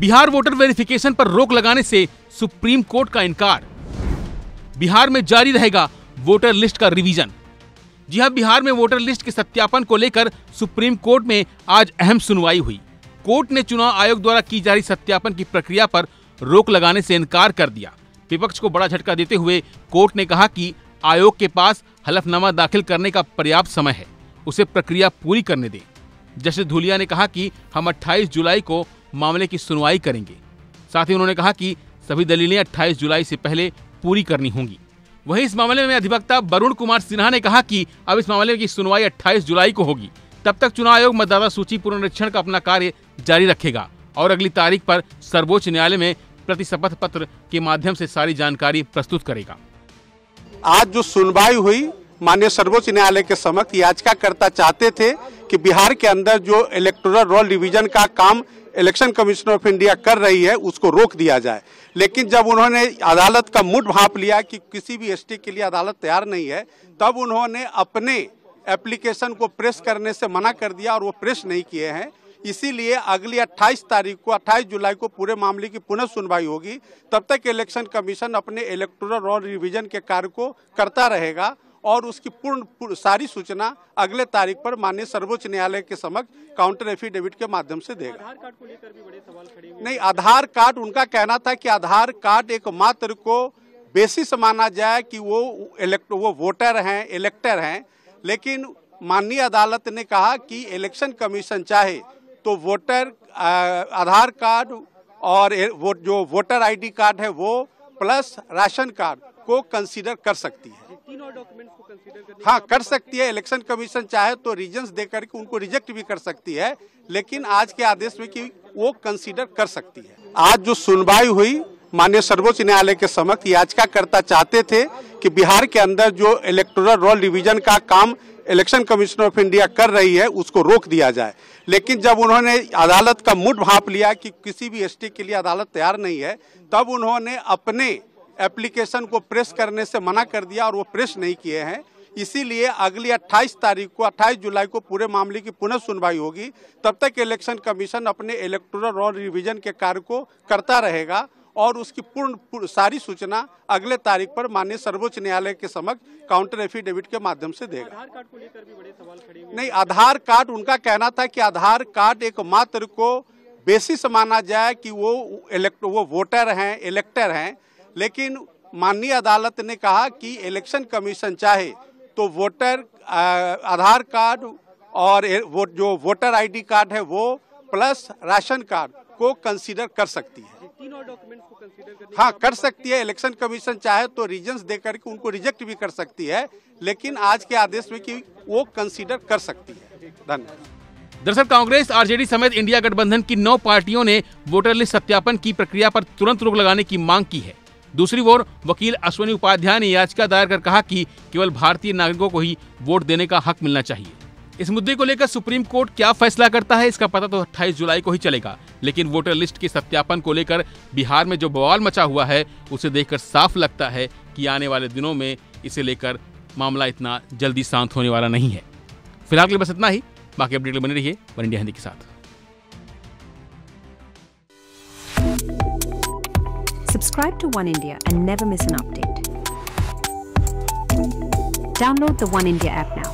Bihar voter verification पर रोक लगाने से सुप्रीम कोर्ट का इनकार। बिहार में जारी रहेगा वोटर लिस्ट का रिवीजन। जी हां, बिहार में वोटर लिस्ट के सत्यापन को लेकर सुप्रीम कोर्ट में आज अहम सुनवाई हुई। कोर्ट ने चुनाव आयोग द्वारा की जा रही सत्यापन की प्रक्रिया पर रोक लगाने से इनकार कर दिया। विपक्ष को बड़ा झटका देते हुए कोर्ट ने कहा कि आयोग के पास हलफनामा दाखिल करने का पर्याप्त समय है, उसे प्रक्रिया पूरी करने दें। जस्टिस धूलिया ने कहा कि हम 28 जुलाई को मामले की सुनवाई करेंगे। साथ ही उन्होंने कहा कि सभी दलीलें 28 जुलाई से पहले पूरी करनी होंगी। वहीं इस मामले में अधिवक्ता वरुण कुमार सिन्हा ने कहा कि अब इस मामले की सुनवाई 28 जुलाई को होगी। तब तक चुनाव आयोग मतदाता सूची पुनरीक्षण का अपना कार्य जारी रखेगा और अगली तारीख पर सर्वोच्च न्यायालय में प्रतिशपथ पत्र के माध्यम से सारी जानकारी प्रस्तुत करेगा। आज जो सुनवाई हुई माननीय सर्वोच्च न्यायालय के समक्ष, याचिकाकर्ता चाहते थे कि बिहार के अंदर जो इलेक्टोरल रोल रिवीजन का काम इलेक्शन कमीशन ऑफ इंडिया कर रही है उसको रोक दिया जाए। लेकिन जब उन्होंने अदालत का मुड भांप लिया कि किसी भी एसटी के लिए अदालत तैयार नहीं है, तब उन्होंने अपने एप्लीकेशन को प्रेस करने से मना कर दिया और वो प्रेस नहीं किए हैं। इसीलिए अगली 28 जुलाई को पूरे मामले की पुनः सुनवाई होगी। तब तक इलेक्शन कमीशन अपने इलेक्टोरल रोल रिवीजन के कार्य को करता रहेगा और उसकी पूर्ण सारी सूचना अगले तारीख पर माननीय सर्वोच्च न्यायालय के समक्ष काउंटर एफिडेविट के माध्यम से देगा। आधार कार्ड को लेकर भी बड़े सवाल खड़े हुए। नहीं, आधार कार्ड, उनका कहना था कि आधार कार्ड एक मात्र को बेसिस माना जाए कि वो वोटर हैं, इलेक्टर हैं। लेकिन माननीय अदालत ने कहा कि इलेक्शन कमीशन चाहे तो वोटर आधार कार्ड और जो वोटर आईडी कार्ड है वो प्लस राशन कार्ड को कंसीडर कर सकती है। तीनों डॉक्यूमेंट्स को कंसीडर करने, हाँ, कर सकती है। इलेक्शन कमीशन चाहे तो रीजन्स देकर के उनको रिजेक्ट भी कर सकती है, लेकिन आज के आदेश में कि वो कंसीडर कर सकती है। आज जो सुनवाई हुई माननीय सर्वोच्च न्यायालय के समक्ष, याचिकाकर्ता चाहते थे कि बिहार के अंदर जो इलेक्टोरल रोल रिवीजन का काम इलेक्शन कमीशन ऑफ इंडिया कर रही है उसको रोक दिया जाए। लेकिन जब उन्होंने अदालत का मुड भांप लिया कि किसी भी एसटी के लिए अदालत तैयार नहीं है, तब उन्होंने अपने एप्लीकेशन को प्रेस करने से मना कर दिया और वो प्रेस नहीं किए हैं। इसीलिए अगली 28 जुलाई को पूरे मामले की पुनः सुनवाई होगी। तब तक इलेक्शन कमीशन अपने इलेक्टोरल रोल रिवीजन के कार्य को करता रहेगा और उसकी पूर्ण सारी सूचना अगले तारीख पर माननीय सर्वोच्च न्यायालय के समक्ष काउंटर एफिडेविट के माध्यम से देगा। आधार कार्ड को लेकर भी बड़े सवाल खड़े हुए। नहीं, आधार कार्ड, उनका कहना था कि आधार कार्ड एक मात्र को बेसिस माना जाए कि वो वोटर हैं, इलेक्टर हैं। लेकिन माननीय अदालत ने कहा कि इलेक्शन कमीशन चाहे तो वोटर आधार कार्ड और जो वोटर आईडी कार्ड है वो प्लस राशन कार्ड को कंसीडर कर सकती है। तीनों डॉक्यूमेंट्स को कंसीडर करने, हाँ, कर सकती है। इलेक्शन कमीशन चाहे तो रीजन्स देकर के उनको रिजेक्ट भी कर सकती है, लेकिन आज के आदेश में कि वो कंसीडर कर सकती है। धन्यवाद। दरअसल कांग्रेस, आरजेडी समेत इंडिया गठबंधन की 9 पार्टियों ने वोटर लिस्ट सत्यापन की प्रक्रिया पर तुरंत रोक लगाने की मांग की है। दूसरी ओर वकील अश्विनी उपाध्याय ने याचिका दायर कर कहा कि केवल भारतीय नागरिकों को ही वोट देने का हक मिलना चाहिए। इस मुद्दे को लेकर सुप्रीम कोर्ट क्या फैसला करता है इसका पता तो 28 जुलाई को ही चलेगा। लेकिन वोटर लिस्ट के सत्यापन को लेकर बिहार में जो बवाल मचा हुआ है उसे देखकर साफ लगता है कि आने वाले दिनों में इसे लेकर मामला इतना जल्दी शांत होने वाला नहीं है। फिलहाल के लिए बस इतना ही। बाकी अपडेट बने रहिए वन इंडिया हिंदी के साथ। Subscribe to One India and never miss an update. Download the One India app now.